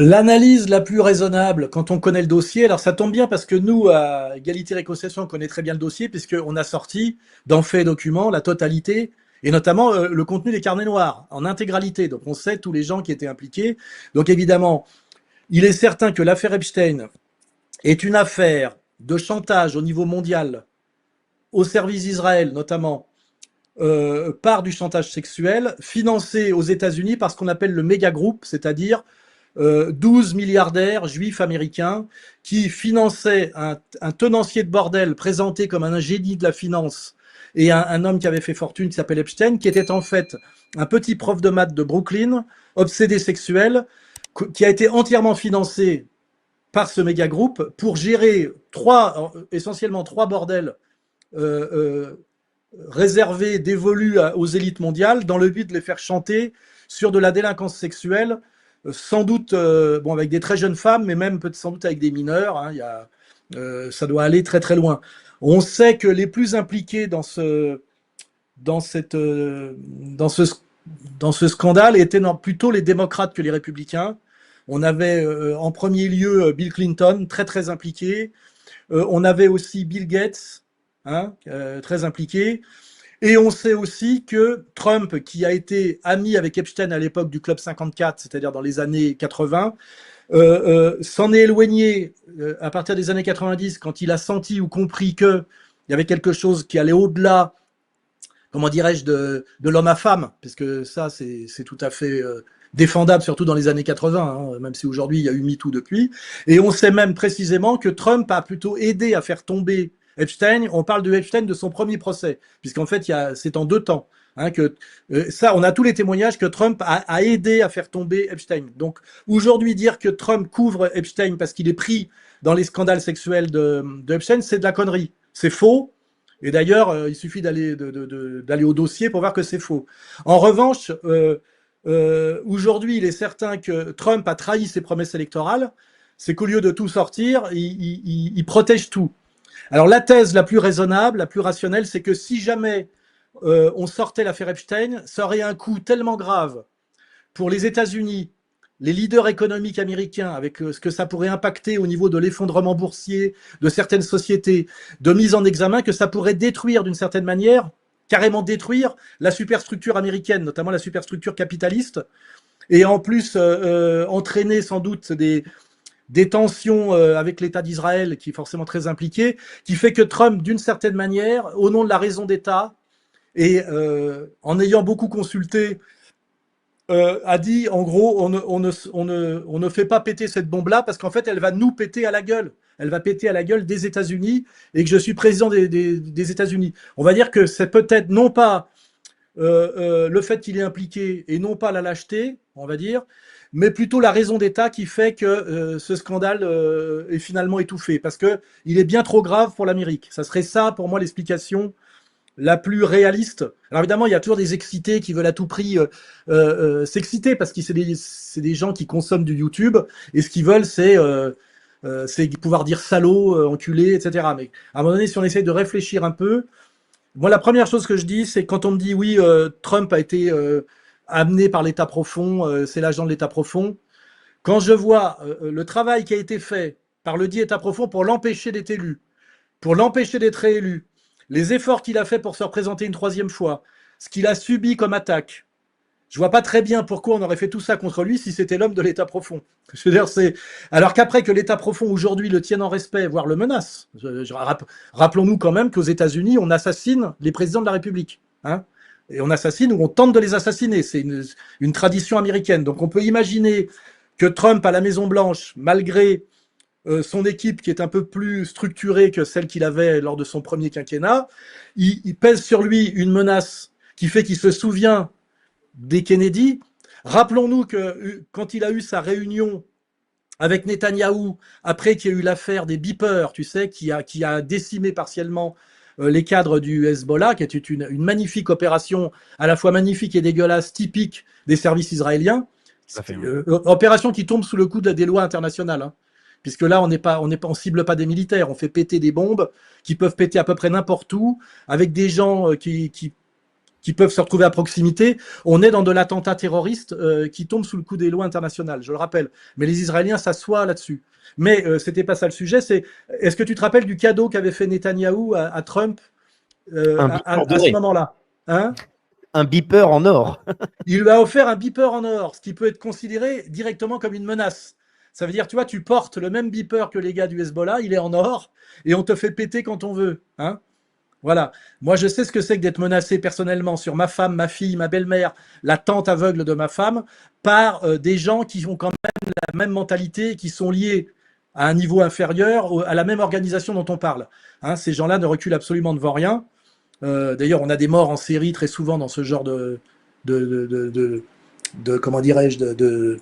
L'analyse la plus raisonnable quand on connaît le dossier, alors ça tombe bien parce que nous, à Égalité et Réconciliation, on connaît très bien le dossier puisqu'on a sorti dans Faits et Documents la totalité et notamment le contenu des carnets noirs en intégralité. Donc on sait tous les gens qui étaient impliqués. Donc évidemment, il est certain que l'affaire Epstein est une affaire de chantage au niveau mondial au service d'Israël notamment par du chantage sexuel financé aux États-Unis par ce qu'on appelle le méga groupe, c'est-à-dire 12 milliardaires juifs américains qui finançaient un tenancier de bordel présenté comme un génie de la finance et un homme qui avait fait fortune qui s'appelle Epstein, qui était en fait un petit prof de maths de Brooklyn, obsédé sexuel, qui a été entièrement financé par ce méga groupe pour gérer essentiellement trois bordels euh, euh, réservés, dévolus aux élites mondiales, dans le but de les faire chanter sur de la délinquance sexuelle, sans doute bon, avec des très jeunes femmes, mais même sans doute avec des mineurs. Hein, ça doit aller très très loin. On sait que les plus impliqués dans, cette, dans, ce, dans ce scandale étaient plutôt les démocrates que les républicains. On avait en premier lieu Bill Clinton, très très impliqué. On avait aussi Bill Gates, hein, très impliqué. Et on sait aussi que Trump, qui a été ami avec Epstein à l'époque du Club 54, c'est-à-dire dans les années 80, s'en est éloigné à partir des années 90 quand il a senti ou compris qu'il y avait quelque chose qui allait au-delà, comment dirais-je, de l'homme à femme, puisque ça, c'est tout à fait défendable, surtout dans les années 80, hein, même si aujourd'hui il y a eu MeToo depuis. Et on sait même précisément que Trump a plutôt aidé à faire tomber Epstein. On parle de Epstein de son premier procès, puisqu'en fait, c'est en deux temps. Hein, ça, on a tous les témoignages que Trump a aidé à faire tomber Epstein. Donc aujourd'hui, dire que Trump couvre Epstein parce qu'il est pris dans les scandales sexuels de Epstein, c'est de la connerie. C'est faux. Et d'ailleurs, il suffit d'aller au dossier pour voir que c'est faux. En revanche, aujourd'hui, il est certain que Trump a trahi ses promesses électorales. C'est qu'au lieu de tout sortir, il protège tout. Alors la thèse la plus raisonnable, la plus rationnelle, c'est que si jamais on sortait l'affaire Epstein, ça aurait un coût tellement grave pour les États-Unis, les leaders économiques américains, avec ce que ça pourrait impacter au niveau de l'effondrement boursier de certaines sociétés, de mise en examen, que ça pourrait détruire d'une certaine manière, carrément détruire la superstructure américaine, notamment la superstructure capitaliste, et en plus entraîner sans doute des tensions avec l'État d'Israël, qui est forcément très impliqué, qui fait que Trump, d'une certaine manière, au nom de la raison d'État, et en ayant beaucoup consulté a dit en gros on ne fait pas péter cette bombe-là parce qu'en fait elle va nous péter à la gueule. Elle va péter à la gueule des États-Unis et que je suis président des États-Unis. On va dire que c'est peut-être non pas le fait qu'il est impliqué et non pas la lâcheté, on va dire, mais plutôt la raison d'État qui fait que ce scandale est finalement étouffé parce que il est bien trop grave pour l'Amérique. Ça serait ça pour moi l'explication la plus réaliste. Alors évidemment, il y a toujours des excités qui veulent à tout prix s'exciter parce que c'est des gens qui consomment du YouTube et ce qu'ils veulent, c'est pouvoir dire salaud, enculé, etc. Mais à un moment donné, si on essaie de réfléchir un peu, moi, la première chose que je dis, c'est quand on me dit oui, Trump a été amené par l'État profond, c'est l'agent de l'État profond. Quand je vois le travail qui a été fait par le dit État profond pour l'empêcher d'être élu, pour l'empêcher d'être réélu, les efforts qu'il a fait pour se représenter une troisième fois, ce qu'il a subi comme attaque, je vois pas très bien pourquoi on aurait fait tout ça contre lui si c'était l'homme de l'État profond. Je veux dire, alors qu'après que l'État profond aujourd'hui le tienne en respect, voire le menace. Rappelons-nous quand même qu'aux États-Unis, on assassine les présidents de la République, hein, et on assassine ou on tente de les assassiner. C'est une tradition américaine. Donc on peut imaginer que Trump à la Maison Blanche, malgré son équipe qui est un peu plus structurée que celle qu'il avait lors de son premier quinquennat, il pèse sur lui une menace qui fait qu'il se souvient des Kennedy. Rappelons-nous que quand il a eu sa réunion avec Netanyahou, après qu'il y a eu l'affaire des beepers, tu sais, qui a décimé partiellement les cadres du Hezbollah, qui était une magnifique opération, à la fois magnifique et dégueulasse, typique des services israéliens, Ça fait, ouais. opération qui tombe sous le coup des lois internationales. Hein. Puisque là, on cible pas des militaires, on fait péter des bombes qui peuvent péter à peu près n'importe où, avec des gens qui qui peuvent se retrouver à proximité. On est dans de l'attentat terroriste qui tombe sous le coup des lois internationales, je le rappelle. Mais les Israéliens s'assoient là-dessus. Mais c'était pas ça le sujet. Est-ce que tu te rappelles du cadeau qu'avait fait Netanyahou à Trump Un beeper à ce doré. moment-là, hein? Un beeper en or. Il lui a offert un beeper en or, ce qui peut être considéré directement comme une menace. Ça veut dire, tu vois, tu portes le même beeper que les gars du Hezbollah, il est en or, et on te fait péter quand on veut. Hein. Voilà. Moi, je sais ce que c'est que d'être menacé personnellement sur ma femme, ma fille, ma belle-mère, la tante aveugle de ma femme, par des gens qui ont quand même la même mentalité, qui sont liés à un niveau inférieur, à la même organisation dont on parle. Hein, ces gens-là ne reculent absolument devant rien. D'ailleurs, on a des morts en série très souvent dans ce genre de comment dirais-je, de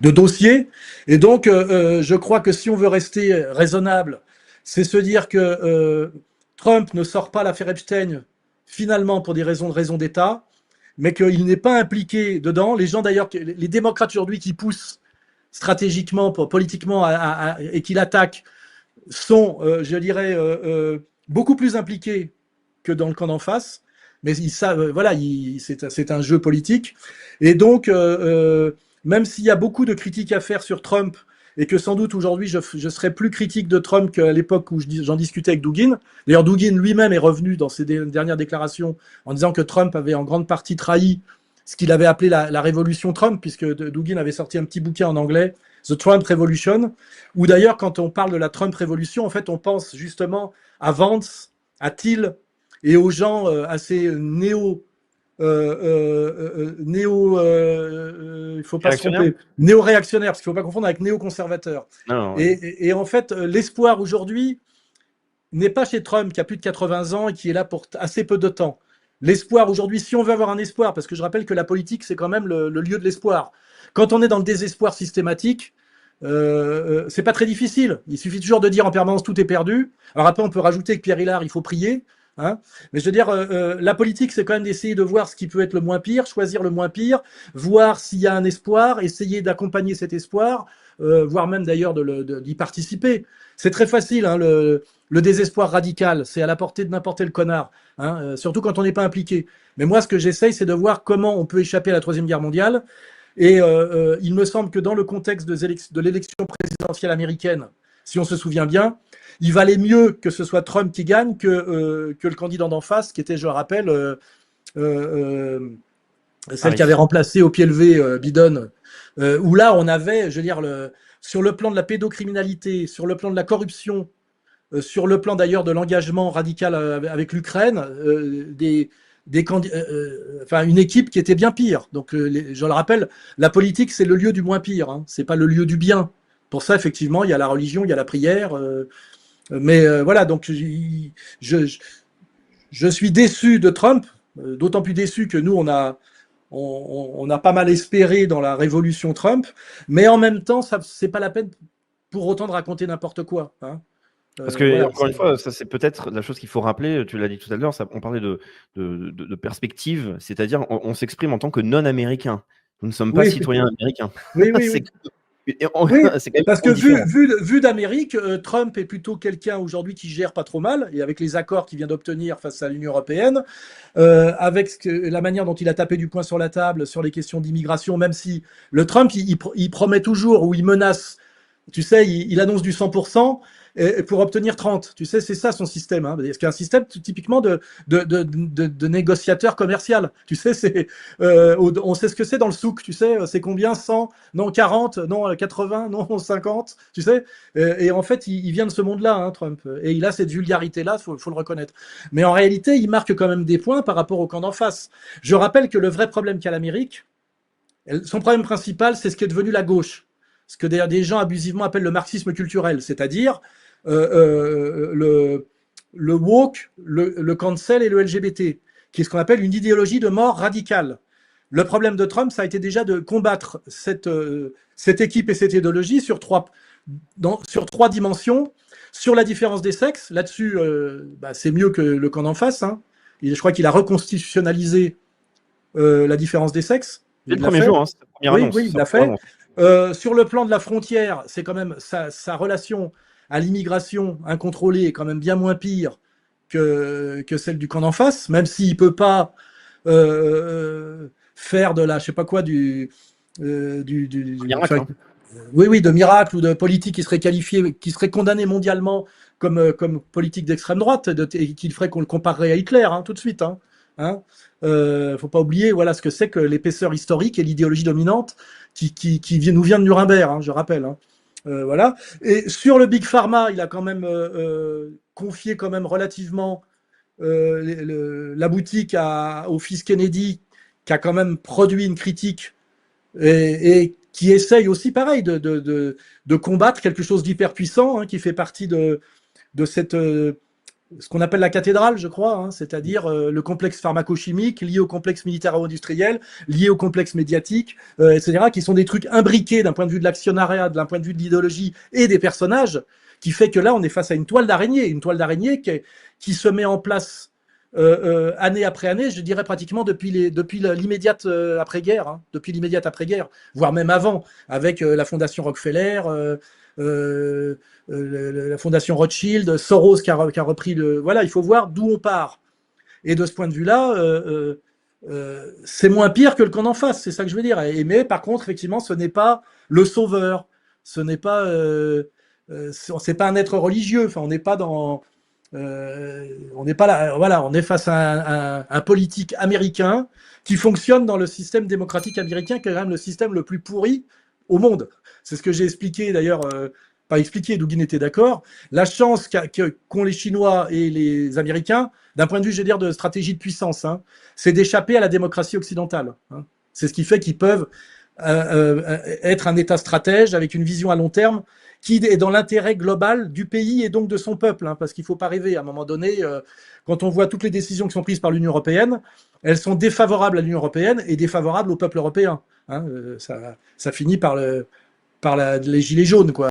dossiers. Et donc, je crois que si on veut rester raisonnable, c'est se dire que Trump ne sort pas l'affaire Epstein finalement pour des raisons d'État, mais qu'il n'est pas impliqué dedans. Les gens d'ailleurs, les démocrates aujourd'hui qui poussent stratégiquement, politiquement et qui l'attaquent sont, je dirais, beaucoup plus impliqués que dans le camp d'en face. Mais ils savent, voilà, c'est un jeu politique. Et donc, même s'il y a beaucoup de critiques à faire sur Trump, et que sans doute aujourd'hui je serais plus critique de Trump qu'à l'époque où j'en discutais avec Dugin. D'ailleurs, Dugin lui-même est revenu dans ses dernières déclarations en disant que Trump avait en grande partie trahi ce qu'il avait appelé la révolution Trump, puisque Dugin avait sorti un petit bouquin en anglais, The Trump Revolution, où d'ailleurs, quand on parle de la Trump Révolution, en fait, on pense justement à Vance, à Thiel et aux gens assez il faut pas se tromper, néo-réactionnaire, parce qu'il ne faut pas confondre avec néo-conservateur. Et en fait, l'espoir aujourd'hui n'est pas chez Trump, qui a plus de 80 ans et qui est là pour assez peu de temps. L'espoir aujourd'hui, si on veut avoir un espoir, parce que je rappelle que la politique, c'est quand même le lieu de l'espoir. Quand on est dans le désespoir systématique, c'est pas très difficile. Il suffit toujours de dire en permanence tout est perdu. Alors après, on peut rajouter que Pierre Hillard, il faut prier. Hein, mais je veux dire, la politique, c'est quand même d'essayer de voir ce qui peut être le moins pire, choisir le moins pire, voir s'il y a un espoir, essayer d'accompagner cet espoir, voire même d'ailleurs d'y participer. C'est très facile, hein, le désespoir radical, c'est à la portée de n'importe quel connard, hein, surtout quand on n'est pas impliqué. Mais moi, ce que j'essaye, c'est de voir comment on peut échapper à la Troisième Guerre mondiale. Et il me semble que dans le contexte de l'élection présidentielle américaine, si on se souvient bien, il valait mieux que ce soit Trump qui gagne que le candidat d'en face, qui était, je rappelle, celle qui avait remplacé au pied levé Biden, où là, on avait, je veux dire, sur le plan de la pédocriminalité, sur le plan de la corruption, sur le plan d'ailleurs de l'engagement radical avec l'Ukraine, une équipe qui était bien pire. Donc, je le rappelle, la politique, c'est le lieu du moins pire, hein, c'est pas le lieu du bien. Pour ça, effectivement, il y a la religion, il y a la prière. Voilà, donc je suis déçu de Trump, d'autant plus déçu que nous, on a pas mal espéré dans la révolution Trump, mais en même temps, c'est pas la peine pour autant de raconter n'importe quoi. Hein. Parce que, voilà, encore une fois, ça c'est peut-être la chose qu'il faut rappeler, tu l'as dit tout à l'heure, on parlait de perspective, c'est-à-dire on s'exprime en tant que non-américain. Nous ne sommes pas citoyens américains. Oui, oui, oui. Oui, parce que vu d'Amérique, Trump est plutôt quelqu'un aujourd'hui qui gère pas trop mal, et avec les accords qu'il vient d'obtenir face à l'Union européenne, avec la manière dont il a tapé du poing sur la table sur les questions d'immigration, même si le Trump, il promet toujours ou il menace, tu sais, il annonce du 100%, pour obtenir 30. Tu sais, c'est ça son système. Hein. C'est un système typiquement de négociateur commercial. Tu sais, on sait ce que c'est dans le souk. Tu sais, c'est combien 100, non 40, non 80, non 50. Tu sais, et en fait, il vient de ce monde-là, hein, Trump. Et il a cette vulgarité-là, faut le reconnaître. Mais en réalité, il marque quand même des points par rapport au camp d'en face. Je rappelle que le vrai problème qu'a l'Amérique, son problème principal, c'est ce qui est devenu la gauche. Ce que des gens abusivement appellent le marxisme culturel, c'est-à-dire le woke, le cancel et le LGBT, qui est ce qu'on appelle une idéologie de mort radicale. Le problème de Trump, ça a été déjà de combattre cette équipe et cette idéologie sur trois dimensions. Sur la différence des sexes, là-dessus, c'est mieux que le camp d'en face. Hein. Je crois qu'il a reconstitutionnalisé la différence des sexes. C'est le premier jour, hein, c'est la première annonce. Oui, il l'a fait. Sur le plan de la frontière, c'est quand même sa relation à l'immigration incontrôlée est quand même bien moins pire que celle du camp d'en face, même s'il ne peut pas faire de la, je sais pas quoi, Miracle, hein. oui, oui, de miracle ou de politique qui serait qualifiée, qui serait condamnée mondialement comme politique d'extrême droite, et qui ferait qu'on le comparerait à Hitler, hein, tout de suite. Hein. Faut pas oublier, voilà, ce que c'est que l'épaisseur historique et l'idéologie dominante qui nous vient de Nuremberg, hein, je rappelle. Hein. Voilà. Et sur le Big Pharma, il a quand même confié quand même relativement la boutique au fils Kennedy, qui a quand même produit une critique et qui essaye aussi, pareil, de combattre quelque chose d'hyper puissant, hein, qui fait partie de cette, ce qu'on appelle la cathédrale, je crois, hein, c'est-à-dire le complexe pharmacochimique lié au complexe militaro-industriel, lié au complexe médiatique, etc., qui sont des trucs imbriqués d'un point de vue de l'actionnariat, d'un point de vue de l'idéologie et des personnages, qui fait que là, on est face à une toile d'araignée qui se met en place année après année, je dirais pratiquement depuis l'immédiate après-guerre, hein, depuis l'immédiate après-guerre, voire même avant, avec la fondation Rockefeller, la fondation Rothschild, Soros qui a repris le. Voilà, il faut voir d'où on part. Et de ce point de vue-là, c'est moins pire que le qu'on en face, c'est ça que je veux dire. Mais par contre, effectivement, ce n'est pas le sauveur, ce n'est pas, c'est pas un être religieux. Enfin, on n'est pas dans, on n'est pas là, voilà, on est face à un politique américain qui fonctionne dans le système démocratique américain, qui est quand même le système le plus pourri au monde. C'est ce que j'ai expliqué d'ailleurs, pas expliqué, Douguin était d'accord. La chance qu'ont les Chinois et les Américains, d'un point de vue, je veux dire, de stratégie de puissance, hein, c'est d'échapper à la démocratie occidentale. Hein. C'est ce qui fait qu'ils peuvent être un État stratège avec une vision à long terme qui est dans l'intérêt global du pays et donc de son peuple, hein, parce qu'il ne faut pas rêver. À un moment donné, quand on voit toutes les décisions qui sont prises par l'Union européenne, elles sont défavorables à l'Union européenne et défavorables au peuple européen. Hein, ça finit par les gilets jaunes, quoi.